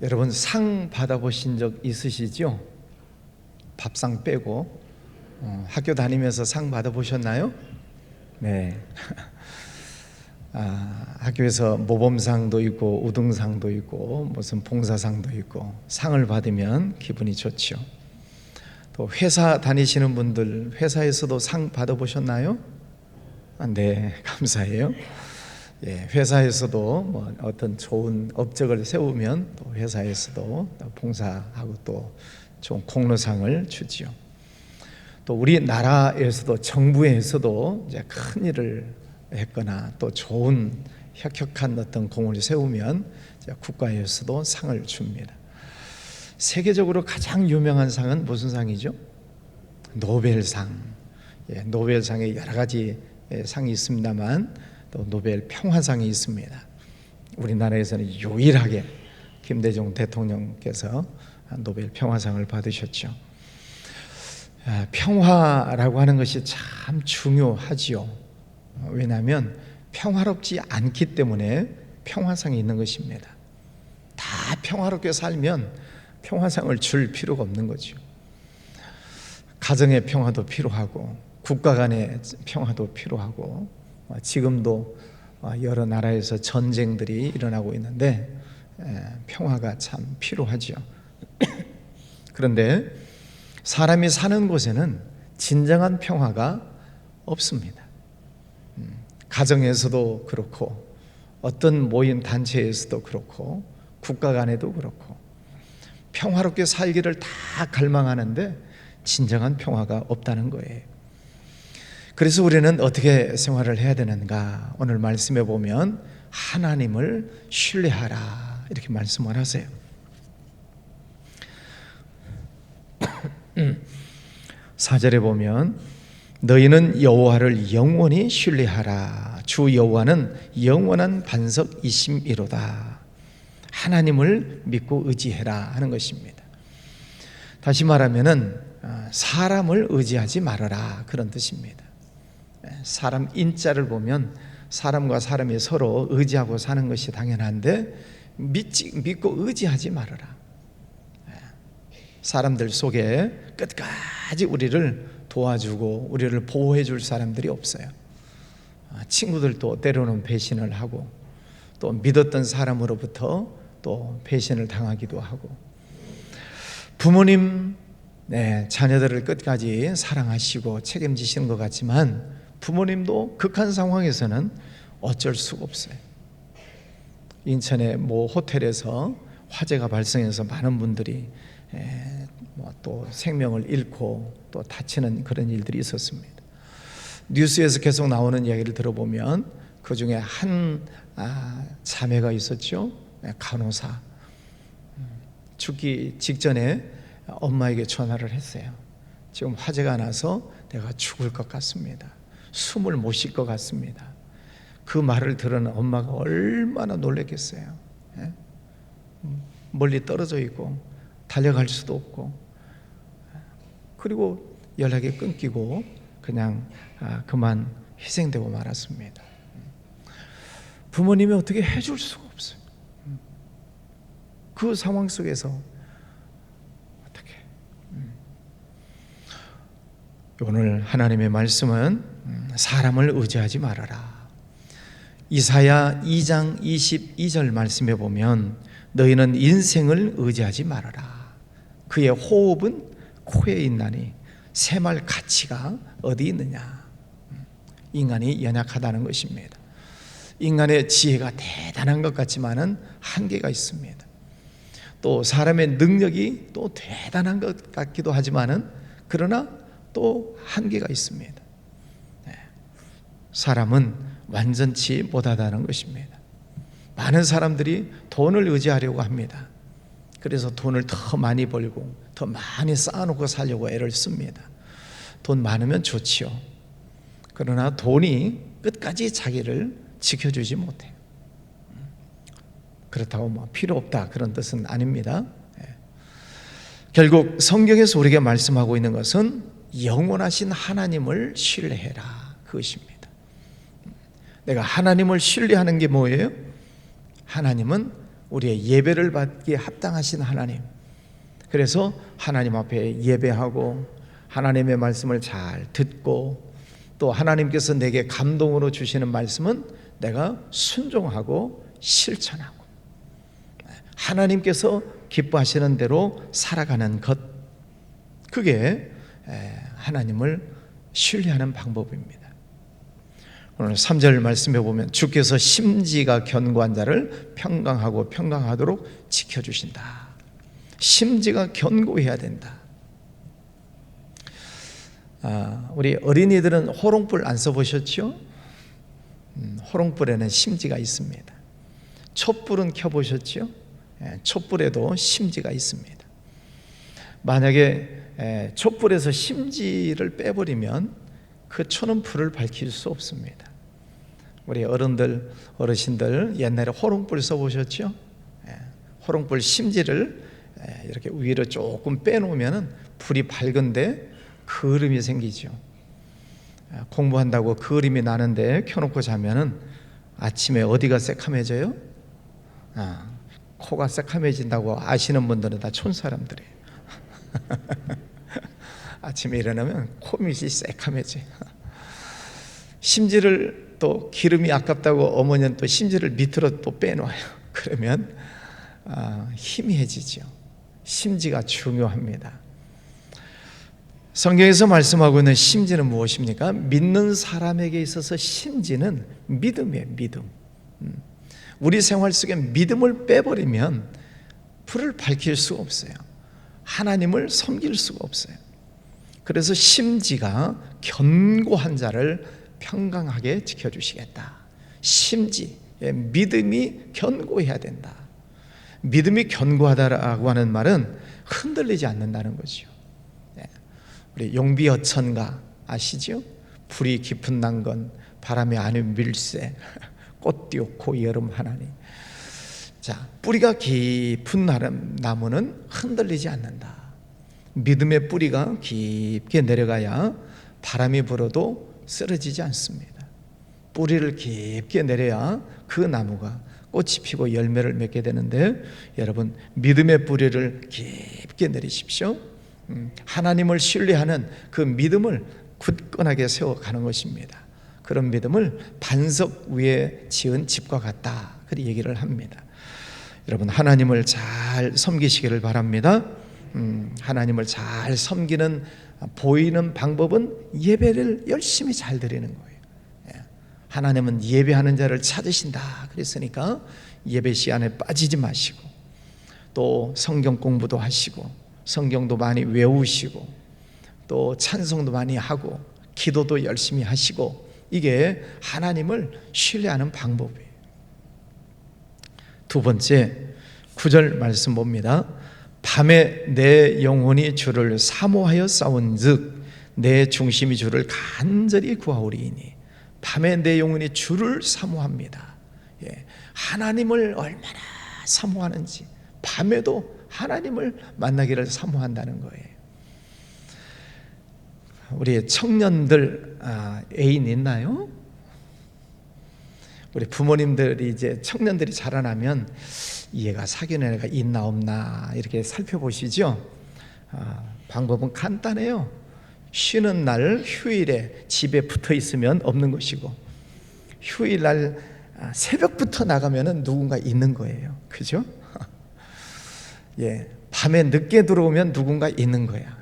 여러분 상 받아보신 적 있으시죠? 밥상 빼고 학교 다니면서 상 받아보셨나요? 네. 학교에서 모범상도 있고 우등상도 있고 무슨 봉사상도 있고 상을 받으면 기분이 좋죠. 또 회사 다니시는 분들 회사에서도 상 받아보셨나요? 네, 감사해요. 예, 회사에서도 뭐 어떤 좋은 업적을 세우면 또 회사에서도 봉사하고 또 좋은 공로상을 주지요. 또 우리나라에서도 정부에서도 이제 큰 일을 했거나 또 좋은 혁혁한 어떤 공을 세우면 국가에서도 상을 줍니다. 세계적으로 가장 유명한 상은 무슨 상이죠? 노벨상. 예, 노벨상에 여러 가지 상이 있습니다만 또 노벨 평화상이 있습니다. 우리나라에서는 유일하게 김대중 대통령께서 노벨 평화상을 받으셨죠. 평화라고 하는 것이 참 중요하지요. 왜냐하면 평화롭지 않기 때문에 평화상이 있는 것입니다. 다 평화롭게 살면 평화상을 줄 필요가 없는 거죠. 가정의 평화도 필요하고 국가 간의 평화도 필요하고 지금도 여러 나라에서 전쟁들이 일어나고 있는데 평화가 참 필요하죠. 그런데 사람이 사는 곳에는 진정한 평화가 없습니다. 가정에서도 그렇고 어떤 모임 단체에서도 그렇고 국가 간에도 그렇고 평화롭게 살기를 다 갈망하는데 진정한 평화가 없다는 거예요. 그래서 우리는 어떻게 생활을 해야 되는가? 오늘 말씀해 보면 하나님을 신뢰하라 이렇게 말씀을 하세요. 4절에 보면 너희는 여호와를 영원히 신뢰하라. 주 여호와는 영원한 반석이심이로다. 하나님을 믿고 의지해라 하는 것입니다. 다시 말하면은 사람을 의지하지 말아라 그런 뜻입니다. 사람 인자를 보면 사람과 사람이 서로 의지하고 사는 것이 당연한데 믿고 의지하지 말아라. 사람들 속에 끝까지 우리를 도와주고 우리를 보호해 줄 사람들이 없어요. 친구들도 때로는 배신을 하고 또 믿었던 사람으로부터 또 배신을 당하기도 하고 부모님 자녀들을 끝까지 사랑하시고 책임지시는 것 같지만 부모님도 극한 상황에서는 어쩔 수가 없어요. 인천의 모 호텔에서 화재가 발생해서 많은 분들이 또 생명을 잃고 또 다치는 그런 일들이 있었습니다. 뉴스에서 계속 나오는 이야기를 들어보면 그 중에 한 자매가 있었죠. 간호사. 죽기 직전에 엄마에게 전화를 했어요. 지금 화재가 나서 내가 죽을 것 같습니다. 숨을 못 쉴 것 같습니다. 그 말을 들은 엄마가 얼마나 놀랐겠어요. 멀리 떨어져 있고 달려갈 수도 없고 그리고 연락이 끊기고 그냥 그만 희생되고 말았습니다. 부모님이 어떻게 해줄 수가 없어요. 그 상황 속에서 어떻게 오늘 하나님의 말씀은 사람을 의지하지 말아라. 이사야 2장 22절 말씀에 보면 너희는 인생을 의지하지 말아라. 그의 호흡은 코에 있나니 새말 가치가 어디 있느냐. 인간이 연약하다는 것입니다. 인간의 지혜가 대단한 것 같지만은 한계가 있습니다. 또 사람의 능력이 또 대단한 것 같기도 하지만은 그러나 또 한계가 있습니다. 사람은 완전치 못하다는 것입니다. 많은 사람들이 돈을 의지하려고 합니다. 그래서 돈을 더 많이 벌고 더 많이 쌓아놓고 살려고 애를 씁니다. 돈 많으면 좋지요. 그러나 돈이 끝까지 자기를 지켜주지 못해요. 그렇다고 뭐 필요 없다 그런 뜻은 아닙니다. 결국 성경에서 우리에게 말씀하고 있는 것은 영원하신 하나님을 신뢰해라 그것입니다. 내가 하나님을 신뢰하는 게 뭐예요? 하나님은 우리의 예배를 받기에 합당하신 하나님. 그래서 하나님 앞에 예배하고 하나님의 말씀을 잘 듣고 또 하나님께서 내게 감동으로 주시는 말씀은 내가 순종하고 실천하고 하나님께서 기뻐하시는 대로 살아가는 것, 그게 하나님을 신뢰하는 방법입니다. 오늘 3절 말씀해 보면 주께서 심지가 견고한 자를 평강하고 평강하도록 지켜주신다. 심지가 견고해야 된다. 우리 어린이들은 호롱불 안 써보셨죠? 호롱불에는 심지가 있습니다. 촛불은 켜보셨죠? 촛불에도 심지가 있습니다. 만약에 촛불에서 심지를 빼버리면 그 초는 불을 밝힐 수 없습니다. 우리 어르신들 옛날에 호롱불 써보셨죠? 호롱불 심지를 이렇게 위로 조금 빼놓으면 불이 밝은데 그을음이 생기죠. 공부한다고 그을음이 나는데 켜놓고 자면은 아침에 어디가 새카매져요? 코가 새카매진다고 아시는 분들은 다 촌사람들이에요. 아침에 일어나면 코밑이 새카매져. 심지를 또 기름이 아깝다고 어머니는 또 심지를 밑으로 또 빼놓아요. 그러면 희미해지죠. 심지가 중요합니다. 성경에서 말씀하고 있는 심지는 무엇입니까? 믿는 사람에게 있어서 심지는 믿음이에요. 믿음. 우리 생활 속에 믿음을 빼버리면 불을 밝힐 수가 없어요. 하나님을 섬길 수가 없어요. 그래서 심지가 견고한 자를 평강하게 지켜주시겠다. 심지, 믿음이 견고해야 된다. 믿음이 견고하다라고 하는 말은 흔들리지 않는다는 거죠. 우리 용비어천가 아시죠? 불이 깊은 난건 바람이 아닌 밀새, 꽃 띄우고 여름 하나니. 자, 뿌리가 깊은 나무는 흔들리지 않는다. 믿음의 뿌리가 깊게 내려가야 바람이 불어도 쓰러지지 않습니다. 뿌리를 깊게 내려야 그 나무가 꽃이 피고 열매를 맺게 되는데, 여러분 믿음의 뿌리를 깊게 내리십시오. 하나님을 신뢰하는 그 믿음을 굳건하게 세워가는 것입니다. 그런 믿음을 반석 위에 지은 집과 같다, 그렇게 얘기를 합니다. 여러분 하나님을 잘 섬기시기를 바랍니다. 하나님을 잘 섬기는 보이는 방법은 예배를 열심히 잘 드리는 거예요. 하나님은 예배하는 자를 찾으신다 그랬으니까 예배 시간에 빠지지 마시고 또 성경 공부도 하시고 성경도 많이 외우시고 또 찬송도 많이 하고 기도도 열심히 하시고, 이게 하나님을 신뢰하는 방법이에요. 두 번째 9절 말씀 봅니다. 밤에 내 영혼이 주를 사모하여 싸운즉 내 중심이 주를 간절히 구하오리이니. 밤에 내 영혼이 주를 사모합니다. 하나님을 얼마나 사모하는지, 밤에도 하나님을 만나기를 사모한다는 거예요. 우리 청년들 애인 있나요? 우리 부모님들이 이제 청년들이 자라나면 얘가 사귀는 애가 있나 없나 이렇게 살펴보시죠. 방법은 간단해요. 쉬는 날 휴일에 집에 붙어 있으면 없는 것이고, 휴일날 새벽부터 나가면 누군가 있는 거예요. 그죠? 밤에 늦게 들어오면 누군가 있는 거야.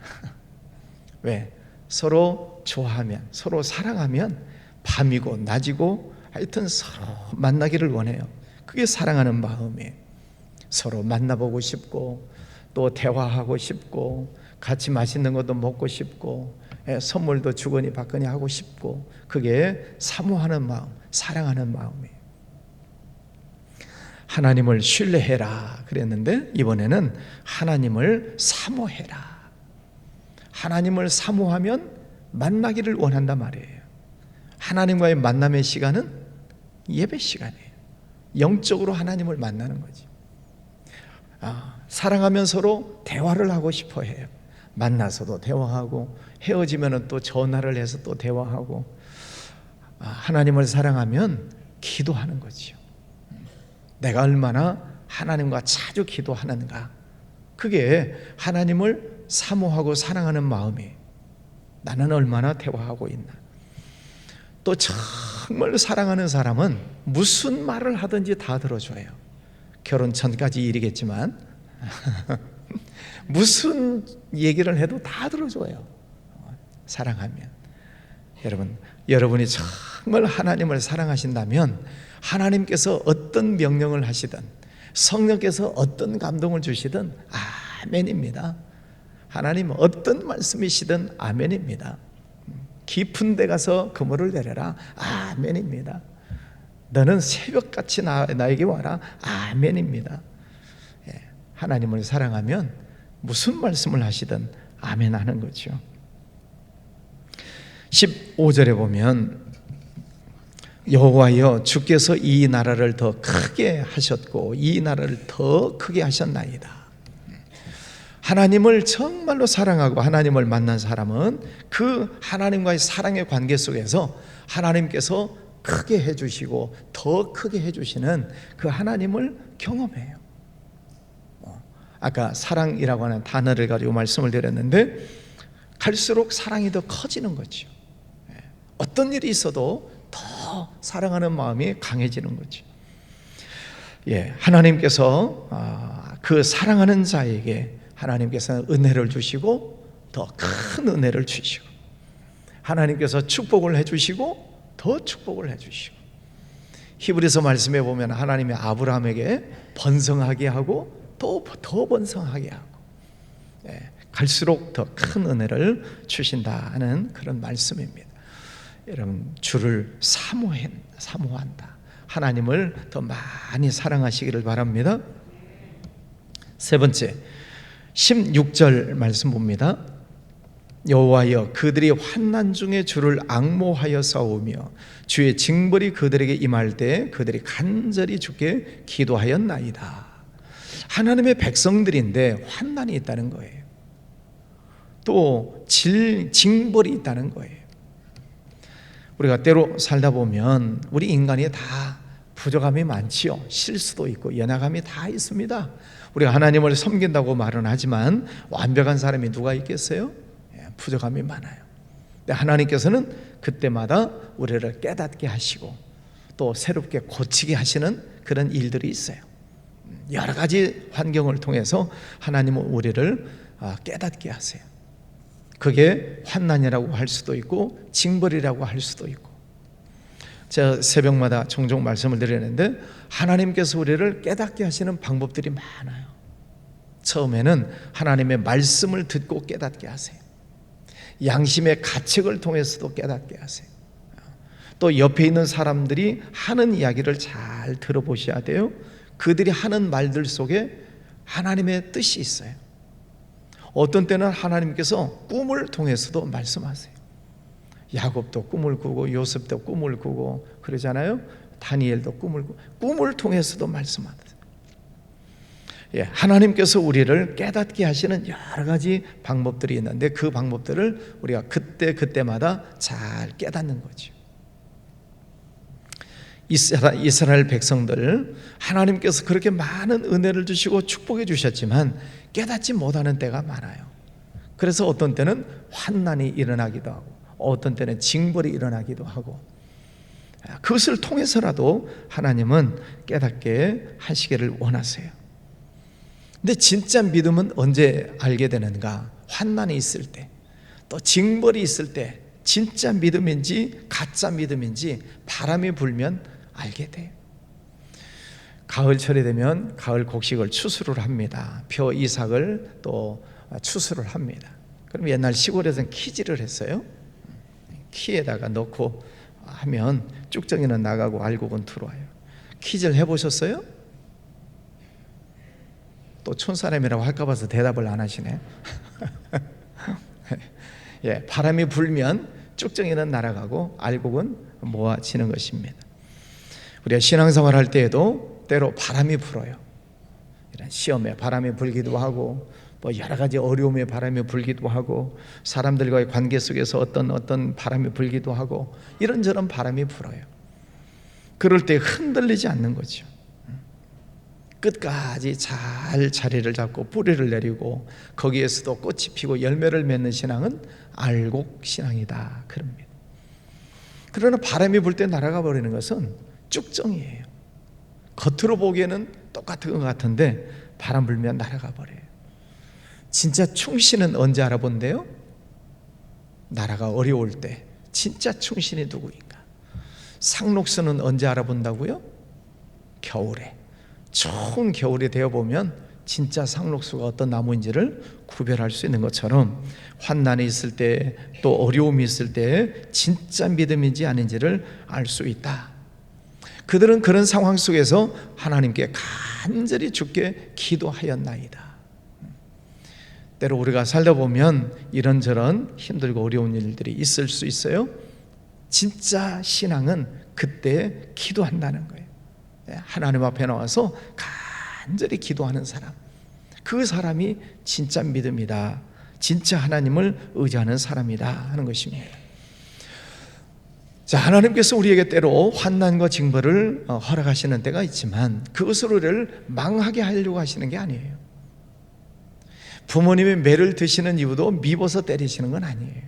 왜? 서로 좋아하면, 서로 사랑하면 밤이고 낮이고 하여튼 서로 만나기를 원해요. 그게 사랑하는 마음이에요. 서로 만나보고 싶고 또 대화하고 싶고 같이 맛있는 것도 먹고 싶고 선물도 주거니 받거니 하고 싶고, 그게 사모하는 마음, 사랑하는 마음이에요. 하나님을 신뢰해라 그랬는데 이번에는 하나님을 사모해라. 하나님을 사모하면 만나기를 원한단 말이에요. 하나님과의 만남의 시간은 예배 시간이에요. 영적으로 하나님을 만나는 거지. 사랑하면 서로 대화를 하고 싶어 해요. 만나서도 대화하고 헤어지면 또 전화를 해서 또 대화하고, 하나님을 사랑하면 기도하는 거지요. 내가 얼마나 하나님과 자주 기도하는가? 그게 하나님을 사모하고 사랑하는 마음이 나는 얼마나 대화하고 있나? 또 정말 사랑하는 사람은 무슨 말을 하든지 다 들어줘요. 결혼 전까지 일이겠지만 무슨 얘기를 해도 다 들어줘요. 사랑하면. 여러분이 정말 하나님을 사랑하신다면 하나님께서 어떤 명령을 하시든 성령께서 어떤 감동을 주시든 아멘입니다. 하나님 어떤 말씀이시든 아멘입니다. 깊은 데 가서 그물을 내려라, 아멘입니다. 너는 새벽같이 나에게 와라, 아멘입니다. 하나님을 사랑하면 무슨 말씀을 하시든 아멘 하는 거죠. 15절에 보면 여호와여 주께서 이 나라를 더 크게 하셨고 이 나라를 더 크게 하셨나이다. 하나님을 정말로 사랑하고 하나님을 만난 사람은 그 하나님과의 사랑의 관계 속에서 하나님께서 크게 해주시고 더 크게 해주시는 그 하나님을 경험해요. 아까 사랑이라고 하는 단어를 가지고 말씀을 드렸는데 갈수록 사랑이 더 커지는 거죠. 어떤 일이 있어도 더 사랑하는 마음이 강해지는 거죠. 하나님께서 그 사랑하는 자에게 하나님께서는 은혜를 주시고 더 큰 은혜를 주시고 하나님께서 축복을 해주시고 더 축복을 해주시고 히브리서 말씀에 보면 하나님이 아브라함에게 번성하게 하고 또 더 번성하게 하고 갈수록 더 큰 은혜를 주신다는 그런 말씀입니다. 여러분 주를 사모한다. 하나님을 더 많이 사랑하시기를 바랍니다. 세 번째 16절 말씀 봅니다. 여호와여 그들이 환난 중에 주를 앙모하여 싸우며 주의 징벌이 그들에게 임할 때 그들이 간절히 주께 기도하였나이다. 하나님의 백성들인데 환난이 있다는 거예요. 또 징벌이 있다는 거예요. 우리가 때로 살다 보면 우리 인간이 다 부족함이 많지요. 실수도 있고 연약함이 다 있습니다. 우리가 하나님을 섬긴다고 말은 하지만 완벽한 사람이 누가 있겠어요? 부족함이 많아요. 근데 하나님께서는 그때마다 우리를 깨닫게 하시고 또 새롭게 고치게 하시는 그런 일들이 있어요. 여러 가지 환경을 통해서 하나님은 우리를 깨닫게 하세요. 그게 환난이라고 할 수도 있고 징벌이라고 할 수도 있고 제가 새벽마다 종종 말씀을 드리는데 하나님께서 우리를 깨닫게 하시는 방법들이 많아요. 처음에는 하나님의 말씀을 듣고 깨닫게 하세요. 양심의 가책을 통해서도 깨닫게 하세요. 또 옆에 있는 사람들이 하는 이야기를 잘 들어보셔야 돼요. 그들이 하는 말들 속에 하나님의 뜻이 있어요. 어떤 때는 하나님께서 꿈을 통해서도 말씀하세요. 야곱도 꿈을 꾸고 요셉도 꿈을 꾸고 그러잖아요. 다니엘도 꿈을 통해서도 말씀하세요. 하나님께서 우리를 깨닫게 하시는 여러 가지 방법들이 있는데 그 방법들을 우리가 그때마다 잘 깨닫는 거죠. 이스라엘 백성들 하나님께서 그렇게 많은 은혜를 주시고 축복해 주셨지만 깨닫지 못하는 때가 많아요. 그래서 어떤 때는 환난이 일어나기도 하고 어떤 때는 징벌이 일어나기도 하고 그것을 통해서라도 하나님은 깨닫게 하시기를 원하세요. 근데 진짜 믿음은 언제 알게 되는가? 환난이 있을 때, 또 징벌이 있을 때 진짜 믿음인지 가짜 믿음인지 바람이 불면 알게 돼요. 가을철이 되면 가을 곡식을 추수를 합니다. 벼 이삭을 또 추수를 합니다. 그럼 옛날 시골에서는 키질을 했어요. 키에다가 넣고 하면 쭉정이는 나가고 알곡은 들어와요. 키질 해보셨어요? 또 촌사람이라고 할까 봐서 대답을 안 하시네. 바람이 불면 쭉정이는 날아가고 알곡은 모아지는 것입니다. 우리가 신앙생활 할 때에도 때로 바람이 불어요. 이런 시험에 바람이 불기도 하고 뭐 여러 가지 어려움에 바람이 불기도 하고 사람들과의 관계 속에서 어떤 바람이 불기도 하고 이런저런 바람이 불어요. 그럴 때 흔들리지 않는 거죠. 끝까지 잘 자리를 잡고 뿌리를 내리고 거기에서도 꽃이 피고 열매를 맺는 신앙은 알곡 신앙이다 그럽니다. 그러나 바람이 불 때 날아가 버리는 것은 쭉정이에요. 겉으로 보기에는 똑같은 것 같은데 바람 불면 날아가 버려요. 진짜 충신은 언제 알아본대요? 나라가 어려울 때. 진짜 충신이 누구인가? 상록수는 언제 알아본다고요? 겨울에. 추운 겨울이 되어보면 진짜 상록수가 어떤 나무인지를 구별할 수 있는 것처럼 환난이 있을 때 또 어려움이 있을 때 진짜 믿음인지 아닌지를 알 수 있다. 그들은 그런 상황 속에서 하나님께 간절히 주께 기도하였나이다. 때로 우리가 살다 보면 이런저런 힘들고 어려운 일들이 있을 수 있어요. 진짜 신앙은 그때 기도한다는 거예요. 하나님 앞에 나와서 간절히 기도하는 사람, 그 사람이 진짜 믿음이다, 진짜 하나님을 의지하는 사람이다 하는 것입니다. 자, 하나님께서 우리에게 때로 환난과 징벌을 허락하시는 때가 있지만 그것으로 우리를 망하게 하려고 하시는 게 아니에요. 부모님이 매를 드시는 이유도 미워서 때리시는 건 아니에요.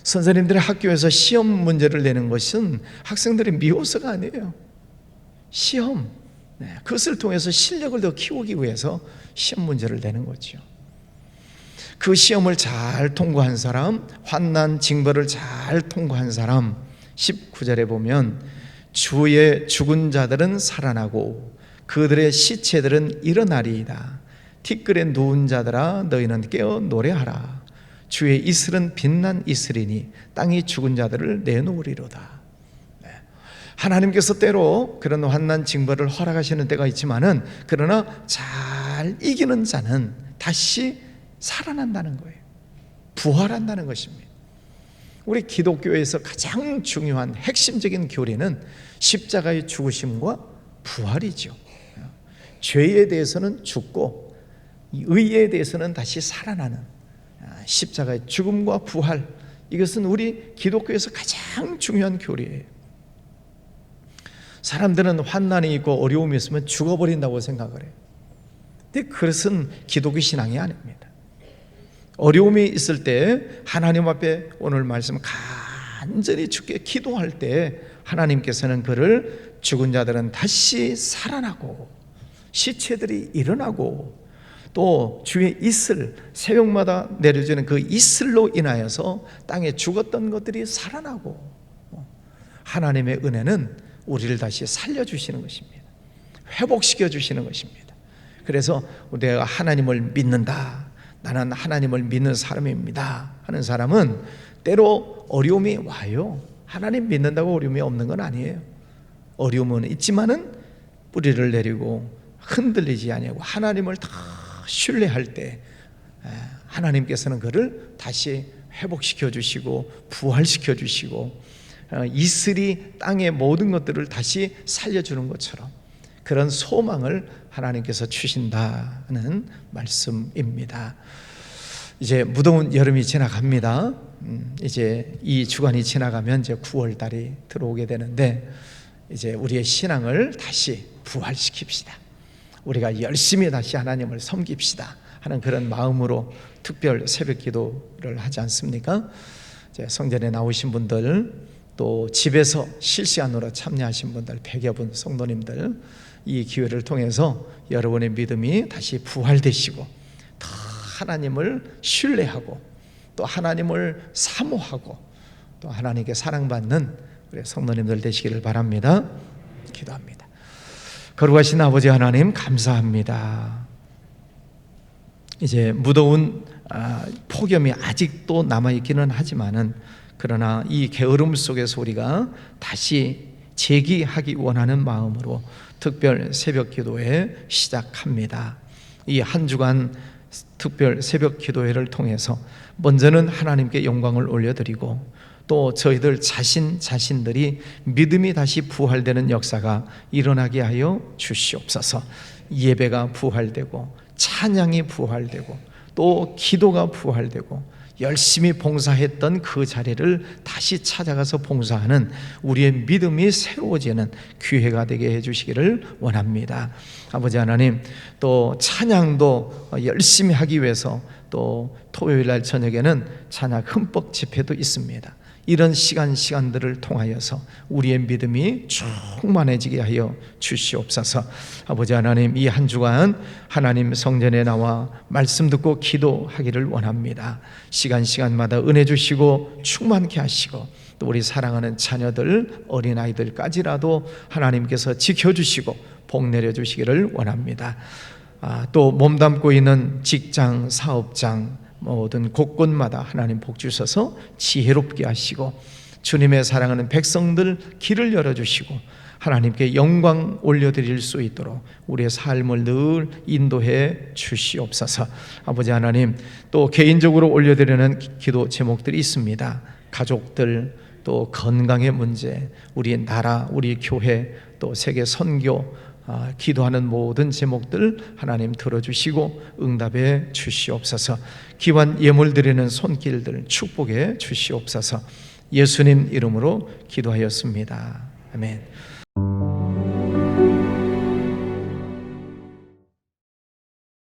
선생님들이 학교에서 시험 문제를 내는 것은 학생들이 미워서가 아니에요. 시험, 그것을 통해서 실력을 더 키우기 위해서 시험 문제를 내는 거죠. 그 시험을 잘 통과한 사람, 환난 징벌을 잘 통과한 사람, 19절에 보면 주의 죽은 자들은 살아나고 그들의 시체들은 일어나리이다. 티끌에 누운 자들아 너희는 깨어 노래하라. 주의 이슬은 빛난 이슬이니 땅이 죽은 자들을 내놓으리로다. 하나님께서 때로 그런 환난 징벌을 허락하시는 때가 있지만은 그러나 잘 이기는 자는 다시 살아난다는 거예요. 부활한다는 것입니다. 우리 기독교에서 가장 중요한 핵심적인 교리는 십자가의 죽으심과 부활이죠. 죄에 대해서는 죽고 의에 대해서는 다시 살아나는 십자가의 죽음과 부활, 이것은 우리 기독교에서 가장 중요한 교리예요. 사람들은 환난이 있고 어려움이 있으면 죽어버린다고 생각을 해요. 근데 그것은 기독교 신앙이 아닙니다. 어려움이 있을 때 하나님 앞에 오늘 말씀 간절히 주께 기도할 때 하나님께서는 그를 죽은 자들은 다시 살아나고 시체들이 일어나고 또 주의 이슬, 새벽마다 내려지는 그 이슬로 인하여서 땅에 죽었던 것들이 살아나고 하나님의 은혜는 우리를 다시 살려주시는 것입니다. 회복시켜 주시는 것입니다. 그래서 내가 하나님을 믿는다, 나는 하나님을 믿는 사람입니다 하는 사람은 때로 어려움이 와요. 하나님 믿는다고 어려움이 없는 건 아니에요. 어려움은 있지만은 뿌리를 내리고 흔들리지 아니하고 하나님을 다 신뢰할 때 하나님께서는 그를 다시 회복시켜 주시고 부활시켜 주시고 이슬이 땅의 모든 것들을 다시 살려주는 것처럼 그런 소망을 하나님께서 주신다는 말씀입니다. 이제 무더운 여름이 지나갑니다. 이제 이 주간이 지나가면 이제 9월 달이 들어오게 되는데 이제 우리의 신앙을 다시 부활시킵시다. 우리가 열심히 다시 하나님을 섬깁시다 하는 그런 마음으로 특별 새벽 기도를 하지 않습니까? 이제 성전에 나오신 분들 또 집에서 실시간으로 참여하신 분들 100여 분 성도님들 이 기회를 통해서 여러분의 믿음이 다시 부활되시고 더 하나님을 신뢰하고 또 하나님을 사모하고 또 하나님께 사랑받는 우리 성도님들 되시기를 바랍니다. 기도합니다. 거룩하신 아버지 하나님 감사합니다. 이제 무더운 폭염이 아직도 남아있기는 하지만은 그러나 이 게으름 속에서 우리가 다시 재기하기 원하는 마음으로 특별 새벽 기도회 시작합니다. 이 한 주간 특별 새벽 기도회를 통해서 먼저는 하나님께 영광을 올려드리고 또 저희들 자신들이 믿음이 다시 부활되는 역사가 일어나게 하여 주시옵소서. 예배가 부활되고 찬양이 부활되고 또 기도가 부활되고 열심히 봉사했던 그 자리를 다시 찾아가서 봉사하는 우리의 믿음이 새로워지는 기회가 되게 해주시기를 원합니다. 아버지 하나님, 또 찬양도 열심히 하기 위해서 또 토요일 날 저녁에는 찬양 흠뻑 집회도 있습니다. 이런 시간들을 통하여서 우리의 믿음이 충만해지게 하여 주시옵소서. 아버지 하나님, 이 한 주간 하나님 성전에 나와 말씀 듣고 기도하기를 원합니다. 시간마다 은혜 주시고 충만케 하시고, 또 우리 사랑하는 자녀들, 어린아이들까지라도 하나님께서 지켜주시고 복 내려주시기를 원합니다. 또 몸담고 있는 직장, 사업장, 모든 곳곳마다 하나님 복 주셔서 지혜롭게 하시고, 주님의 사랑하는 백성들 길을 열어주시고 하나님께 영광 올려드릴 수 있도록 우리의 삶을 늘 인도해 주시옵소서. 아버지 하나님, 또 개인적으로 올려드리는 기도 제목들이 있습니다. 가족들, 또 건강의 문제, 우리의 나라, 우리 교회, 또 세계 선교, 기도하는 모든 제목들 하나님 들어주시고 응답해 주시옵소서. 기환 예물 드리는 손길들 축복해 주시옵소서. 예수님 이름으로 기도하였습니다. 아멘.